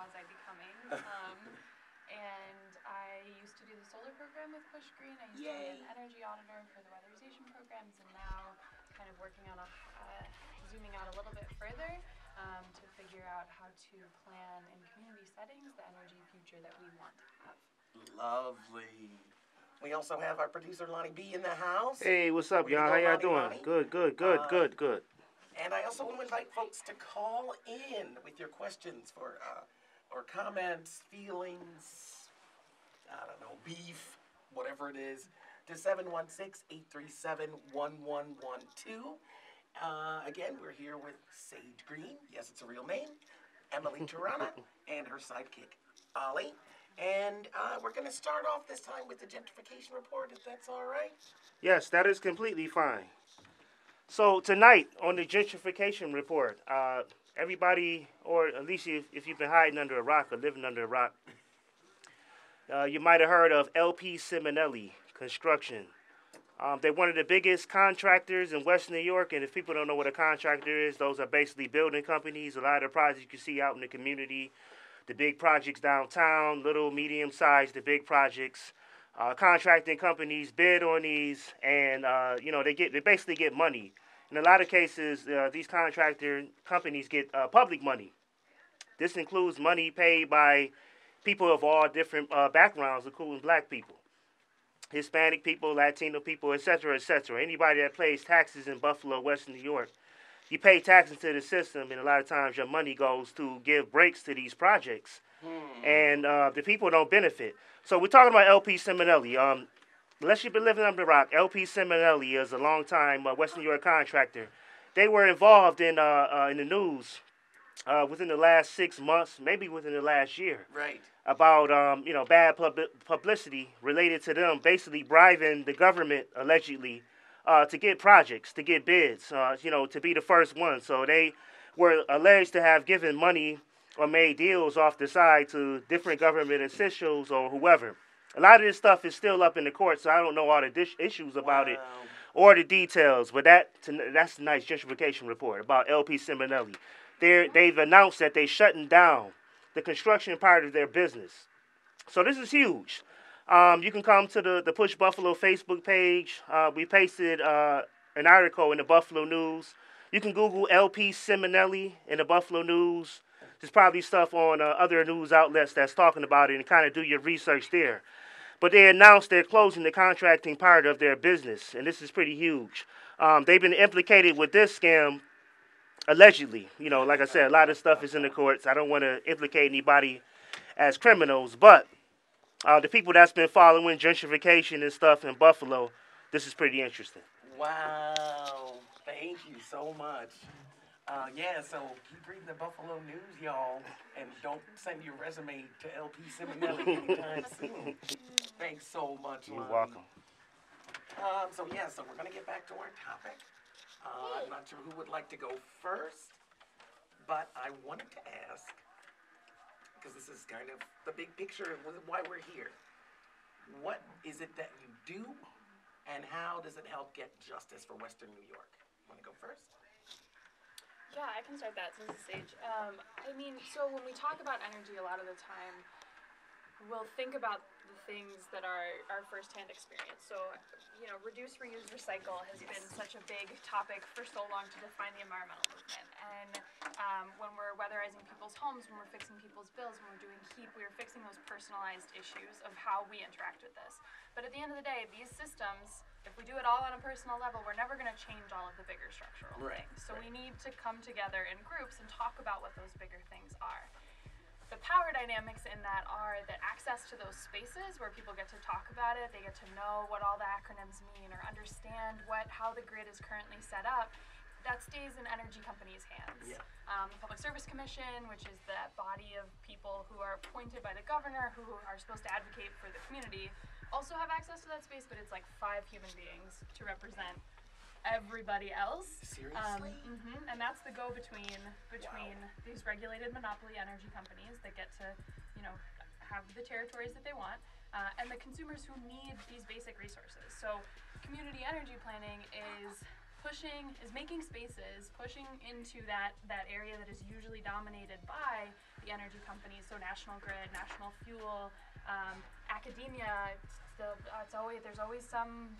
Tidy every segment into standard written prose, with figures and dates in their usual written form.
quasi-becoming. And I used to do the solar program with Push Green. I used to be an energy auditor for the weatherization programs, and now kind of working on zooming out a little bit further to figure out how to plan in community settings the energy future that we want to have. Lovely. We also have our producer Lonnie B in the house. Hey, what's up, y'all? How y'all doing? Lonnie? Good. And I also want to invite folks to call in with your questions for or comments, feelings, I don't know, beef, whatever it is, to 716-837-1112. Again, we're here with Sage Green. Yes, it's a real name. Emily Terrana and her sidekick, Ollie. And we're going to start off this time with the gentrification report, if that's all right. Yes, that is completely fine. So tonight on the gentrification report, everybody, or at least if you've been hiding under a rock or living under a rock, you might have heard of LP Simonelli Construction. They're one of the biggest contractors in Western New York, and if people don't know what a contractor is, those are basically building companies. A lot of the projects you can see out in the community, the big projects downtown, little, medium-sized, the big projects. Contracting companies bid on these, and they basically get money. In a lot of cases, these contractor companies get public money. This includes money paid by people of all different backgrounds, including black people, Hispanic people, Latino people, etc., etc. Anybody that pays taxes in Buffalo, Western New York, you pay taxes to the system, and a lot of times your money goes to give breaks to these projects, and the people don't benefit. So we're talking about LP Simonelli. Unless you've been living under the rock, LP Simonelli is a long-time Western New York contractor. They were involved in the news within the last 6 months, maybe within the last year, Right. about bad publicity related to them basically bribing the government allegedly to get projects, to get bids, to be the first one. So they were alleged to have given money or made deals off the side to different government officials or whoever. A lot of this stuff is still up in the court, so I don't know all the issues about it or the details. But that's a nice gentrification report about LP Simonelli. They've announced that they're shutting down the construction part of their business. So this is huge. You can come to the Push Buffalo Facebook page. We pasted an article in the Buffalo News. You can Google LP Simonelli in the Buffalo News. There's probably stuff on other news outlets that's talking about it, and kind of do your research there. But they announced they're closing the contracting part of their business, and this is pretty huge. They've been implicated with this scam allegedly. Like I said, a lot of stuff is in the courts. I don't want to implicate anybody as criminals, but the people that's been following gentrification and stuff in Buffalo, this is pretty interesting. Wow. Thank you so much. So keep reading the Buffalo News, y'all, and don't send your resume to LP Simonelli anytime soon. Thanks so much, Lonnie. You're welcome. So we're going to get back to our topic. I'm not sure who would like to go first, but I wanted to ask, because this is kind of the big picture of why we're here. What is it that you do, and how does it help get justice for Western New York? Want to go first? Yeah, I can start that since it's Sage. So when we talk about energy, a lot of the time, we'll think about the things that are our firsthand experience. So, reduce, reuse, recycle has been such a big topic for so long to define the environmental movement. And when we're weatherizing people's homes, when we're fixing people's bills, when we're doing heat, we're fixing those personalized issues of how we interact with this. But at the end of the day, these systems, if we do it all on a personal level, we're never going to change all of the bigger structural things. So we need to come together in groups and talk about what those bigger things are. The power dynamics in that are that access to those spaces where people get to talk about it, they get to know what all the acronyms mean or understand how the grid is currently set up, that stays in energy companies' hands. Yeah. The Public Service Commission, which is that body of people who are appointed by the governor who are supposed to advocate for the community, also have access to that space, but it's like 5 human beings to represent everybody else. Seriously? And that's the go-between these regulated monopoly energy companies that get to, have the territories that they want, and the consumers who need these basic resources. So community energy planning is making spaces, pushing into that area that is usually dominated by the energy companies, so National Grid, National Fuel, academia. There's always some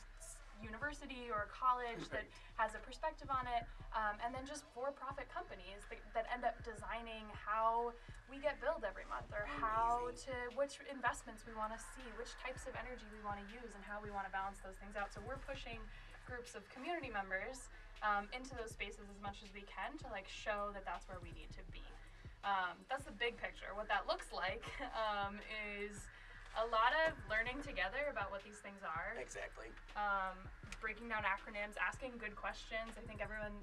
university or college that has a perspective on it, and then just for-profit companies that end up designing how we get billed every month, or which investments we want to see, which types of energy we want to use, and how we want to balance those things out. So we're pushing groups of community members into those spaces as much as we can to show that that's where we need to be. That's the big picture. What that looks like is a lot of learning together about what these things are. Exactly. Breaking down acronyms, asking good questions. I think everyone,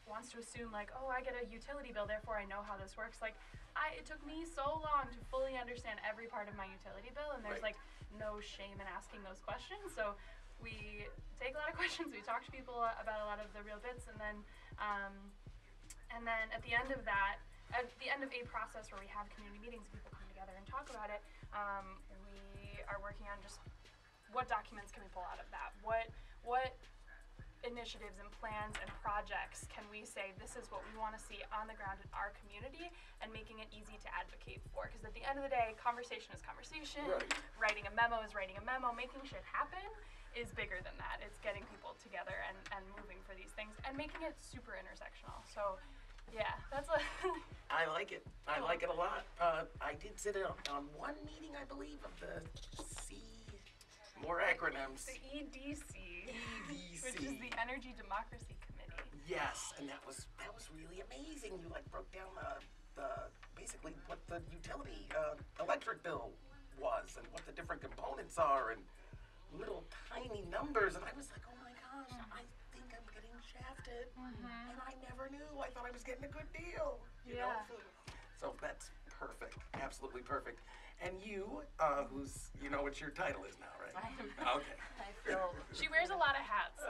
wants to assume oh, I get a utility bill, therefore I know how this works. It took me so long to fully understand every part of my utility bill, and there's no shame in asking those questions. So we take a lot of questions. We talk to people about a lot of the real bits, and then at the end of that, at the end of a process where we have community meetings, people come together and talk about it. We are working on just what documents can we pull out of that? What initiatives and plans and projects can we say this is what we want to see on the ground in our community, and making it easy to advocate for? Because at the end of the day, conversation is conversation. Right. Writing a memo is writing a memo. Making shit happen is bigger than that. It's getting people together and moving for these things and making it super intersectional. So yeah, that's I like it. I like it a lot. I did sit on one meeting, I believe, of the more acronyms. The EDC, which is the Energy Democracy Committee. Yes, and that was really amazing. You broke down the basically what the utility electric bill was, and what the different components are, and little tiny numbers. And I was like, oh my gosh, I think I'm getting shafted, and I never knew. I thought I was getting a good deal. You know? So that's perfect, absolutely perfect. And you, who's, what your title is now, right? Okay. I feel She wears a lot of hats.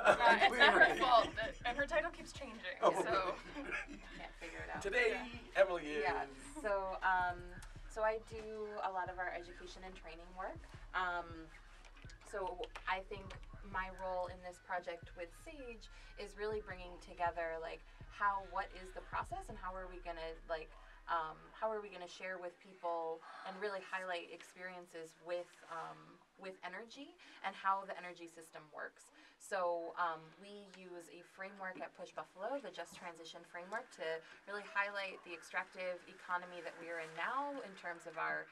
It's not her fault, and her title keeps changing. So can't figure it out. Today, Emily is. Yeah. So I do a lot of our education and training work. So I think my role in this project with Sage is really bringing together what is the process, and how are we gonna share with people and really highlight experiences with energy and how the energy system works. So we use a framework at Push Buffalo, the Just Transition framework, to really highlight the extractive economy that we are in now in terms of our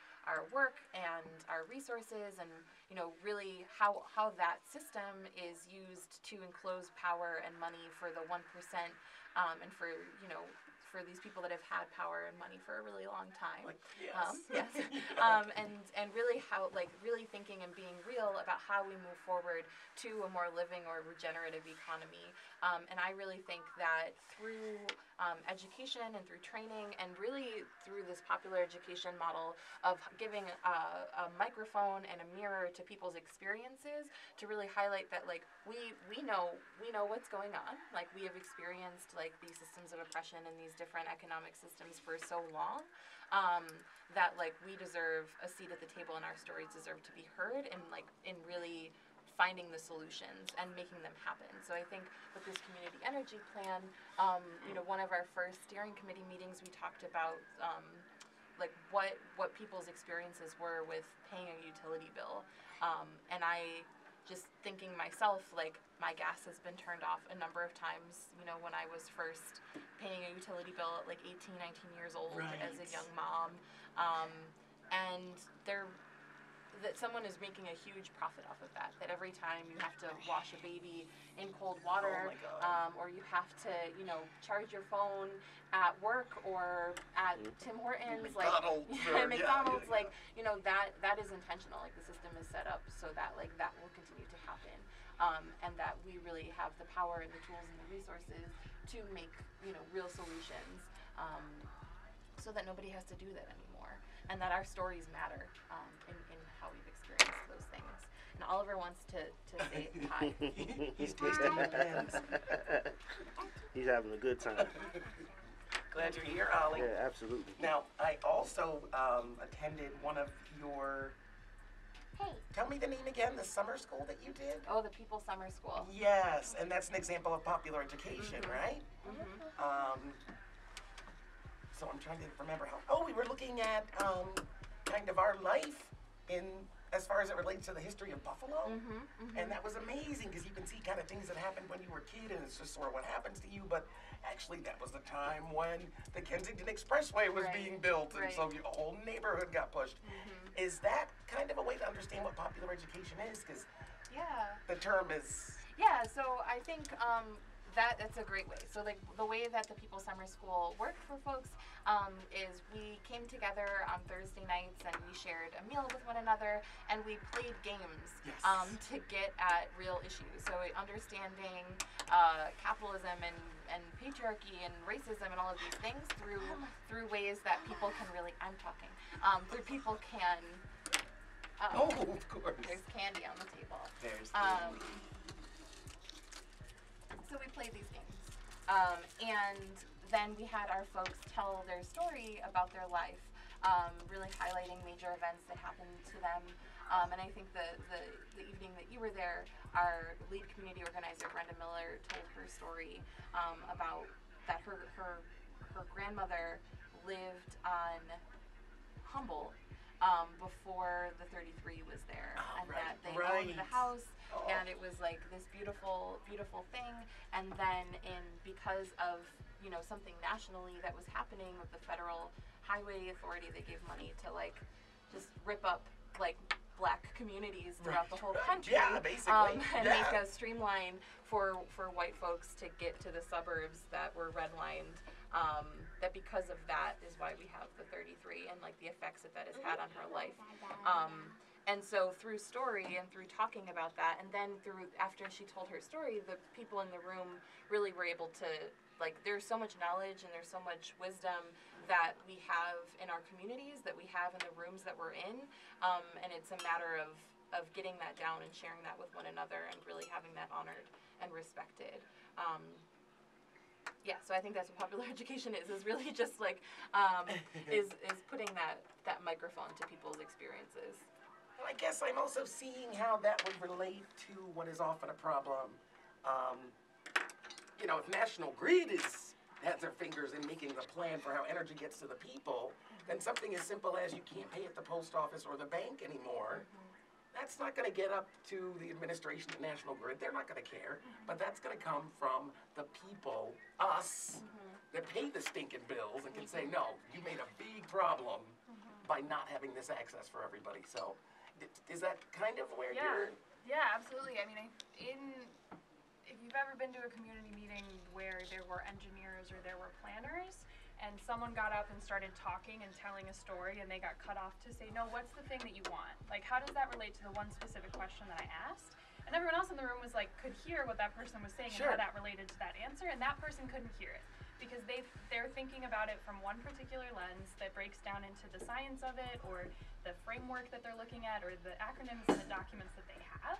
work and our resources, and really how that system is used to enclose power and money for the 1%, and for these people that have had power and money for a really long time. Yes. And really how really thinking and being real about how we move forward to a more living or regenerative economy. And I really think that through education and through training, and really through this popular education model of giving a microphone and a mirror to people's experiences, to really highlight that we know what's going on. We have experienced these systems of oppression and these different economic systems for so long, that we deserve a seat at the table, and our stories deserve to be heard, and in really finding the solutions and making them happen. So I think with this community energy plan, one of our first steering committee meetings, we talked about what people's experiences were with paying a utility bill, and I just thinking myself, my gas has been turned off a number of times, when I was first paying a utility bill at 18, 19 years old, Right. as a young mom, and that someone is making a huge profit off of that every time you have to wash a baby in cold water, Oh my God. or you have to, charge your phone at work or at Tim Hortons, McDonald's, or- McDonald's, yeah. that is intentional. The system is set up so that that will continue to happen, and that we really have the power and the tools and the resources to make real solutions, so that nobody has to do that anymore, and that our stories matter, in how we've experienced those things. And Oliver wants to say hi. He's tasting your pens. He's having a good time. Glad you're here, Ollie. Yeah, absolutely. Now, I also attended one of your. Hey. Tell me the name again. The summer school that you did. Oh, the People Summer School. Yes, and that's an example of popular education, right? So I'm trying to remember how. Oh, we were looking at kind of our life in as far as it relates to the history of Buffalo, and that was amazing because you can see kind of things that happened when you were a kid, and it's just sort of what happens to you. But actually, that was the time when the Kensington Expressway was being built, and so a whole neighborhood got pushed. Is that kind of a way to understand what popular education is? Because the term is. Yeah, so I think that's a great way. So like the way that the People's Summer School worked for folks is we came together on Thursday nights and we shared a meal with one another and we played games to get at real issues. So understanding capitalism and patriarchy and racism and all of these things through ways that people can really, through people can. Oh, of course. There's candy on the table. There's So we played these games. And then we had our folks tell their story about their life, really highlighting major events that happened to them. And I think the evening that you were there, our lead community organizer, Brenda Miller, told her story about that her grandmother lived on Humboldt before the 33 was there, and that they owned the house, and it was like this beautiful, beautiful thing. And then, because of something nationally that was happening with the Federal Highway Authority, they gave money to like just rip up like black communities throughout the whole country, basically, and make a streamline for white folks to get to the suburbs that were redlined. That because of that is why we have the 33 and like the effects that has had on her life. And so through story and through talking about that, and then after she told her story, the people in the room really were able to, like, there's so much knowledge and there's so much wisdom that we have in our communities, that we have in the rooms that we're in, and it's a matter of getting that down and sharing that with one another and really having that honored and respected. So I think that's what popular education is really just like, is putting that microphone to people's experiences. Well, I guess I'm also seeing how that would relate to what is often a problem. If National Grid has their fingers in making the plan for how energy gets to the people, then something as simple as you can't pay at the post office or the bank anymore, that's not going to get up to the administration of National Grid. They're not going to care. But that's going to come from the people, us, that pay the stinking bills and can say, no, you made a big problem by not having this access for everybody. So is that kind of where you're... Yeah, absolutely. I mean, if you've ever been to a community meeting where there were engineers or there were planners, and someone got up and started talking and telling a story and they got cut off to say, no, what's the thing that you want? Like, how does that relate to the one specific question that I asked? And everyone else in the room was like, could hear what that person was saying and how that related to that answer, and that person couldn't hear it because they're thinking about it from one particular lens that breaks down into the science of it or the framework that they're looking at or the acronyms and the documents that they have,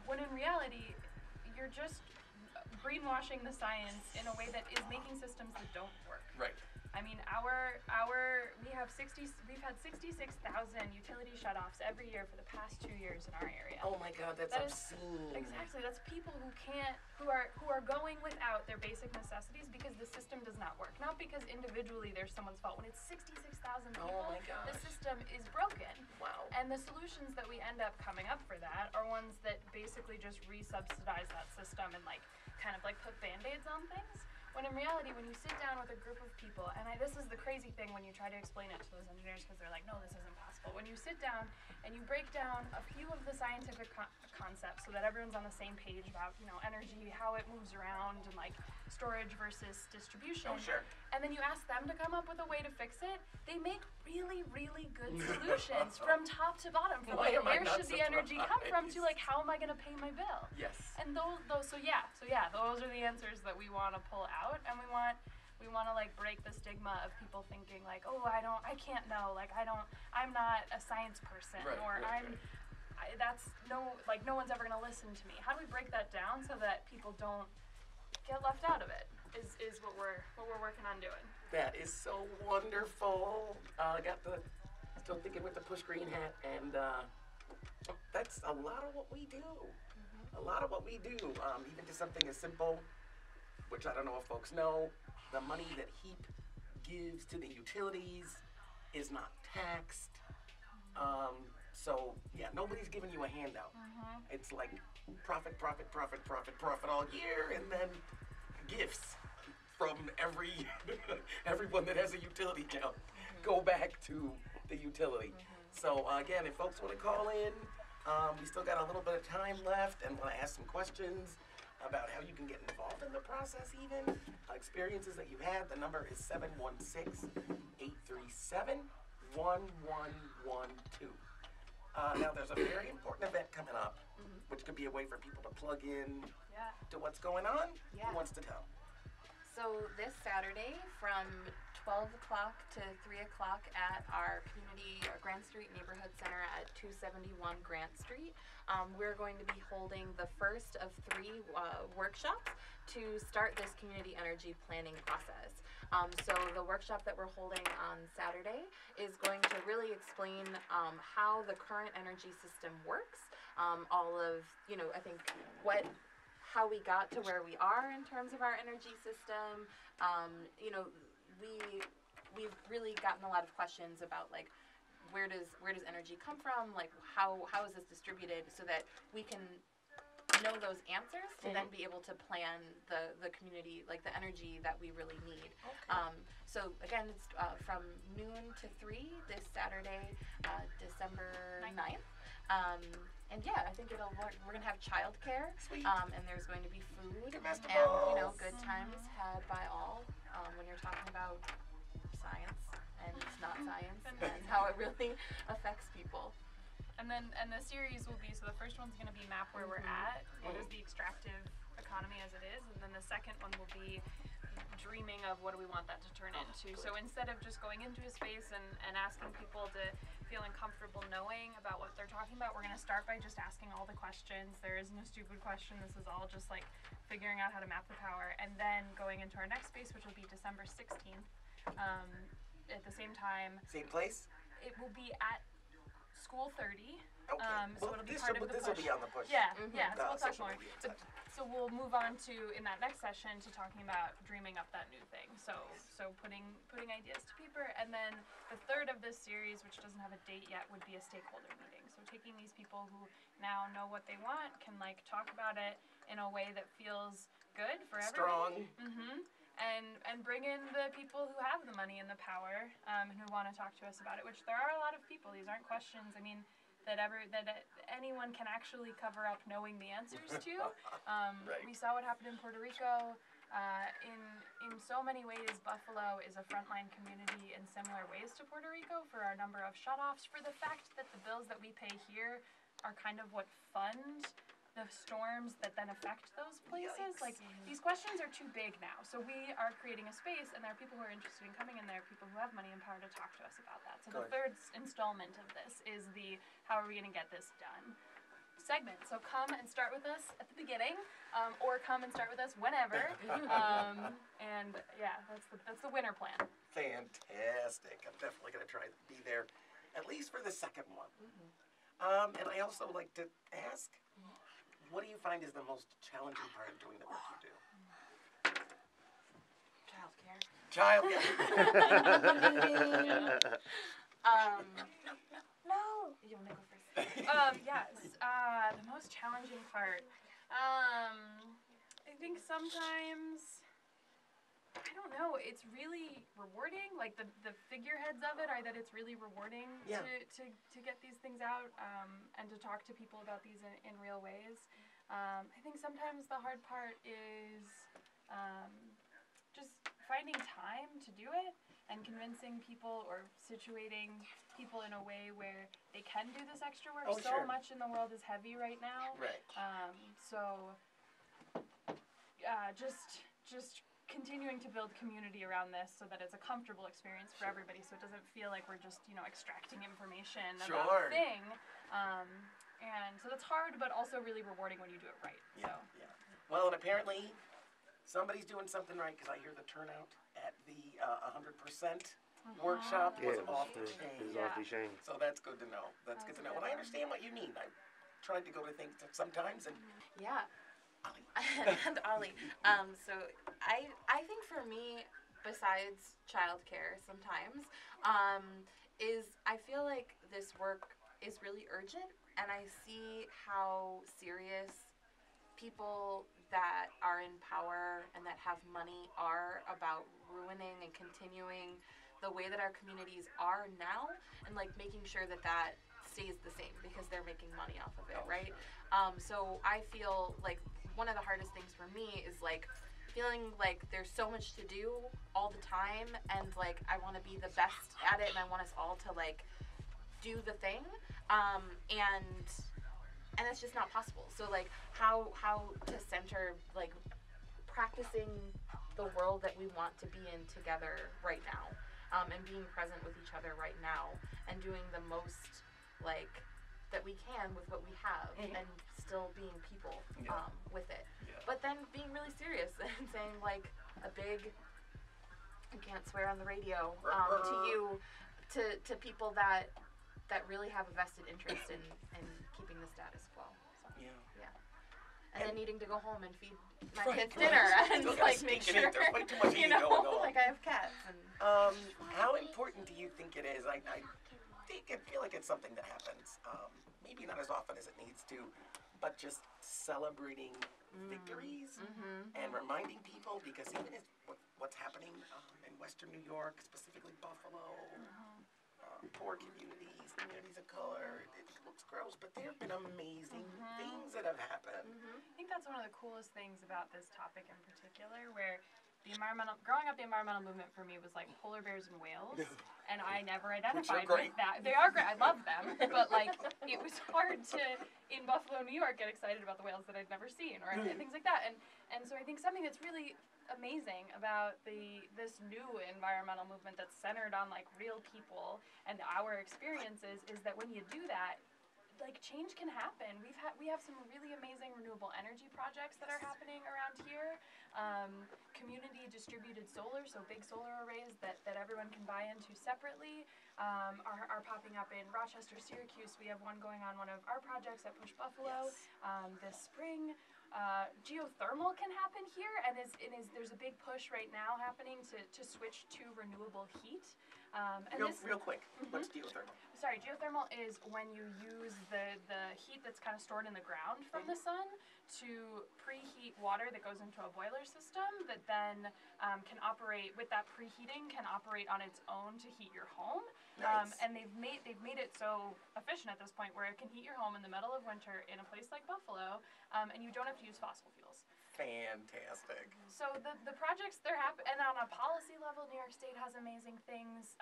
when in reality, you're just greenwashing the science in a way that is making systems that don't work. Right. I mean, we've had 66,000 utility shutoffs every year for the past 2 years in our area. Oh my God, that's obscene. Exactly, that's people who are going without their basic necessities because the system does not work. Not because individually there's someone's fault. When it's 66,000 people, the system is broken. Wow. And the solutions that we end up coming up for that are ones that basically just re-subsidize that system and kind of put Band-Aids on things. When in reality, when you sit down with a group of people, and this is the crazy thing when you try to explain it to those engineers because they're like, no, this isn't possible. When you sit down and you break down a few of the scientific concepts so that everyone's on the same page about, energy, how it moves around, and storage versus distribution. Oh, sure. And then you ask them to come up with a way to fix it, they make really, really good solutions from top to bottom. From where should the energy come from to how am I going to pay my bill? Yes. And those are the answers that we want to pull out, and we want to break the stigma of people thinking oh, I can't know, I'm not a science person, no one's ever going to listen to me. How do we break that down so that people don't get left out of it? Is what we're working on doing. That is so wonderful. I got still thinking with the push green hat, and that's a lot of what we do. A lot of what we do, even to something as simple, which I don't know if folks know, the money that HEAP gives to the utilities is not taxed. So yeah, nobody's giving you a handout. It's like profit, profit, profit, profit, profit all year, and then gifts from everyone that has a utility account go back to the utility. So again, if folks want to call in, we still got a little bit of time left, and want to ask some questions about how you can get involved in the process, even experiences that you've had. The number is 716-837-1112. Now, there's a very important event coming up, which could be a way for people to plug in to what's going on. Yeah. Who wants to tell? So this Saturday from 12 o'clock to 3 o'clock at our Grant Street Neighborhood Center at 271 Grant Street, we're going to be holding the first of 3 workshops to start this community energy planning process. So the workshop that we're holding on Saturday is going to really explain how the current energy system works, all of, I think how we got to where we are in terms of our energy system. We've really gotten a lot of questions about like where does energy come from, like how is this distributed, so that we can know those answers to then be able to plan the community, like the energy that we really need. So again, it's from noon to 3 this Saturday, December 9th. And yeah, I think we're gonna have childcare, and there's going to be food and good times had by all. When you're talking about science and it's not science and how it really affects people. And the series will be, so the first one's going to be map where we're at, what is the extractive economy as it is, and then the second one will be dreaming of what do we want that to turn into. So instead of just going into a space and asking people to feel uncomfortable knowing about what they're talking about, we're going to start by just asking all the questions. There is no stupid question. This is all just like figuring out how to map the power, and then going into our next space, which will be December 16th. At the same time. Same place? It will be at School 30. Okay. So it'll be part of the this push. will be on the push. Yeah, so we'll talk social more. media. So we'll move on to, in that next session, to talking about dreaming up that new thing. So putting ideas to paper, and then the third of this series, which doesn't have a date yet, would be a stakeholder meeting. So taking these people who now know what they want can like talk about it in a way that feels good for everybody. Strong. And bring in the people who have the money and the power, and who want to talk to us about it, which there are a lot of people. These aren't questions, I mean, that anyone can actually cover up knowing the answers to. Right. We saw what happened in Puerto Rico. In so many ways, Buffalo is a frontline community in similar ways to Puerto Rico for our number of shutoffs, for the fact that the bills that we pay here are kind of what fund the storms that then affect those places. Yikes. Like, these questions are too big now. So we are creating a space, and there are people who are interested in coming in there, people who have money and power to talk to us about that. So the third installment of this is the how are we going to get this done segment. So come and start with us at the beginning, or come and start with us whenever. And yeah, that's the winner plan. Fantastic. I'm definitely going to try to be there, at least for the second one. And I also like to ask, what do you find is the most challenging part of doing the work you do? Childcare. Childcare. No. You want to go first? Yes. The most challenging part. I think sometimes, I don't know, it's really rewarding. Like the figureheads of it are that it's really rewarding to get these things out, and to talk to people about these in real ways. I think sometimes the hard part is just finding time to do it and convincing people or situating people in a way where they can do this extra work. Oh, so sure. much in the world is heavy right now. Right. Just continuing to build community around this so that it's a comfortable experience for everybody, so it doesn't feel like we're just, extracting information about a thing. And so that's hard, but also really rewarding when you do it right. Yeah. Well, and apparently somebody's doing something right, because I hear the turnout at the 100% workshop was off the chain. It's off the chain. So that's good to know. That's good to know. And I understand what you mean. I tried to go to things sometimes, and Yeah. Ollie. And Ollie. So I think for me, besides childcare sometimes, is I feel like this work is really urgent, and I see how serious people that are in power and that have money are about ruining and continuing the way that our communities are now, and like making sure that that stays the same because they're making money off of it, right? So I feel like one of the hardest things for me is like feeling like there's so much to do all the time, and like I want to be the best at it, and I want us all to like do the thing, and it's just not possible. So like how to center like practicing the world that we want to be in together right now, and being present with each other right now, and doing the most like that we can with what we have, and still being people with it. But then being really serious and saying like a big, I can't swear on the radio, to you, to people that really have a vested interest in keeping the status quo. So, yeah. And then needing to go home and feed my kids dinner and like make sure, There's way too much you eating know, going on. like I have cats. And How important do you think it is? I feel like it's something that happens, maybe not as often as it needs to, but just celebrating victories and reminding people, because even if what's happening in Western New York, specifically Buffalo, poor communities of color, it looks gross, but there have been amazing things that have happened. I think that's one of the coolest things about this topic in particular, where growing up, the environmental movement for me was like polar bears and whales, and I never identified with that. They are great. I love them, but like it was hard to, in Buffalo, New York, get excited about the whales that I'd never seen or things like that. And so I think something that's really amazing about this new environmental movement that's centered on like real people and our experiences is that when you do that, like change can happen. We have some really amazing renewable energy projects that are happening around here. Community distributed solar, so big solar arrays that everyone can buy into separately, are popping up in Rochester, Syracuse. We have one going on one of our projects at Push Buffalo this spring. Geothermal can happen here, and there's a big push right now happening to switch to renewable heat. Real quick, what's geothermal? Sorry, geothermal is when you use the heat that's kind of stored in the ground from the sun to preheat water that goes into a boiler system that then can operate with that preheating, can operate on its own to heat your home. Nice. And they've made it so efficient at this point where it can heat your home in the middle of winter in a place like Buffalo, and you don't have to use fossil fuels. Fantastic. So the projects, they're happening, and on a policy level, New York State has amazing things.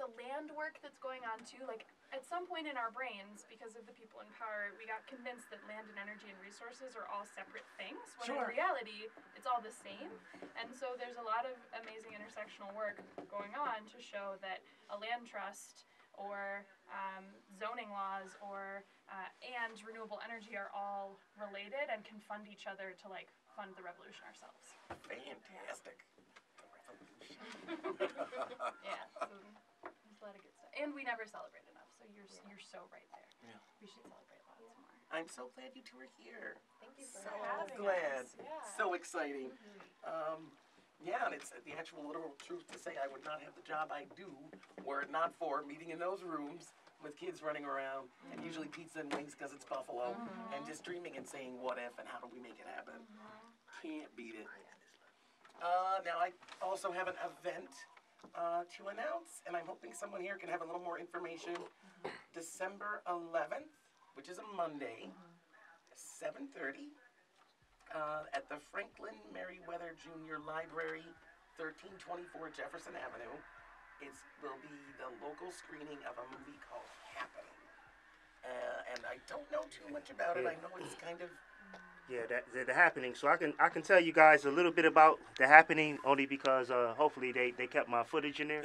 The land work that's going on too, like at some point in our brains, because of the people in power, we got convinced that land and energy and resources are all separate things, when in reality, it's all the same. And so there's a lot of amazing intersectional work going on to show that a land trust or zoning laws or and renewable energy are all related and can fund each other to like fund the revolution ourselves. Fantastic. Yeah, so there's a lot of good stuff, and we never celebrate enough. So you're so right there. Yeah. We should celebrate lots more. I'm so glad you two are here. thank you for So having glad. us. Yeah. So exciting. And it's the actual literal truth to say I would not have the job I do were it not for meeting in those rooms with kids running around and usually pizza and wings because it's Buffalo and just dreaming and saying what if and how do we make it happen. Can't beat it. Now I also have an event to announce, and I'm hoping someone here can have a little more information. December 11th, which is a Monday, 7:30. At the Franklin Merriweather Junior Library, 1324 Jefferson Avenue. It will be the local screening of a movie called Happening. And I don't know too much about it. I know it's kind of... Yeah, the Happening. So I can tell you guys a little bit about the Happening only because hopefully they kept my footage in there.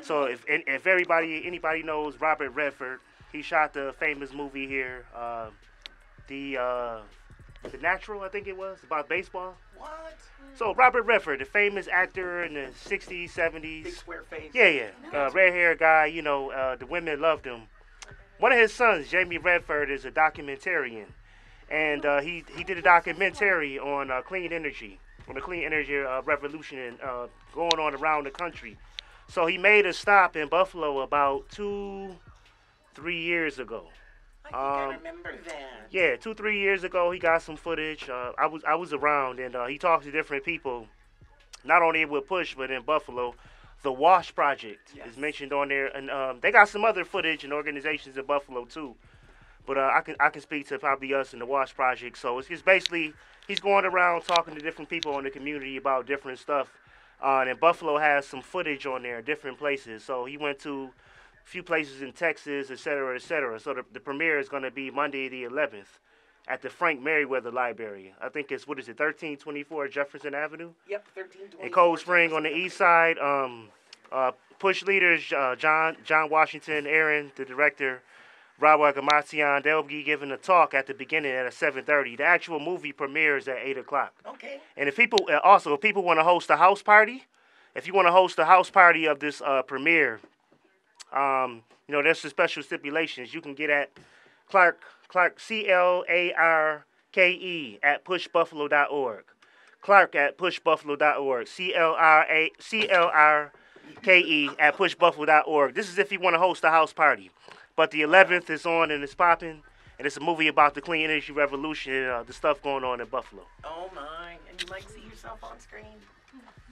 So if anybody knows Robert Redford, he shot the famous movie here, The Natural, I think it was, about baseball. What? So Robert Redford, the famous actor in the 60s, 70s. Big square face. Yeah. Red hair guy, the women loved him. One of his sons, Jamie Redford, is a documentarian. And he did a documentary on clean energy, on the clean energy revolution and going on around the country. So he made a stop in Buffalo about 2-3 years ago. I think I remember that. Yeah, 2-3 years ago, he got some footage. I was around, and he talked to different people, not only with Push, but in Buffalo. The Wash Project is mentioned on there, and they got some other footage and organizations in Buffalo too. But I can speak to probably us and the Wash Project. So it's just basically he's going around talking to different people in the community about different stuff. And Buffalo has some footage on there, different places. So he went to a few places in Texas, et cetera, et cetera. So the premiere is going to be Monday the 11th at the Frank Merriweather Library. I think it's, 1324 Jefferson Avenue? Yep, 1324. In Cold Spring on the east side. Push leaders, John Washington, Aaron, the director, Rawa Gamatian, they'll be giving a talk at the beginning at 7:30. The actual movie premieres at 8 o'clock. Okay. And if people want to host a house party, if you want to host a house party of this premiere, there's some special stipulations. You can get at Clarke, CLARKE at pushbuffalo.org. Clarke at pushbuffalo.org. CLRKE at pushbuffalo.org. This is if you want to host a house party. But the 11th is on and it's popping, and it's a movie about the clean energy revolution and the stuff going on in Buffalo. Oh my! And you might see yourself on screen.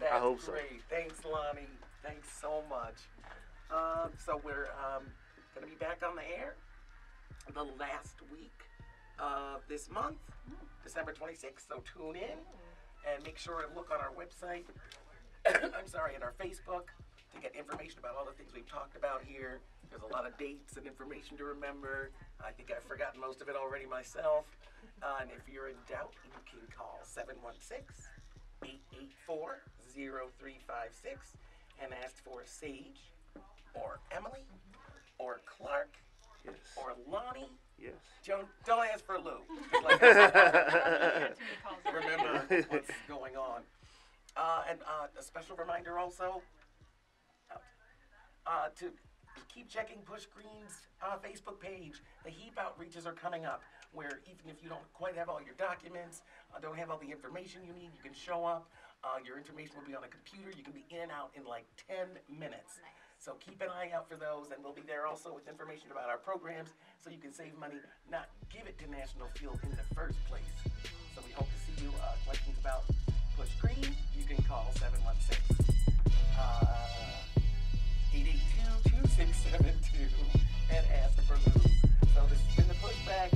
I hope so. Great. Thanks, Lonnie. Thanks so much. So we're gonna be back on the air the last week of this month, December 26th. So tune in and make sure to look on our website. I'm sorry, and our Facebook to get information about all the things we've talked about here. There's a lot of dates and information to remember. I think I've forgotten most of it already myself. And if you're in doubt, you can call 716-884-0356 and ask for Sage or Emily or Clarke or Lonnie. Yes. Don't ask for Lou. Remember what's going on. And a special reminder also to keep checking Push Green's Facebook page. The HEAP outreaches are coming up, where even if you don't quite have all your documents, don't have all the information you need, you can show up. Your information will be on a computer. You can be in and out in like 10 minutes. Nice. So keep an eye out for those, and we'll be there also with information about our programs, so you can save money, not give it to National Fuel in the first place. So we hope to see you. Questions about Push Green, you can call 716-882-2672 and ask for Lou. So this has been the Pushback.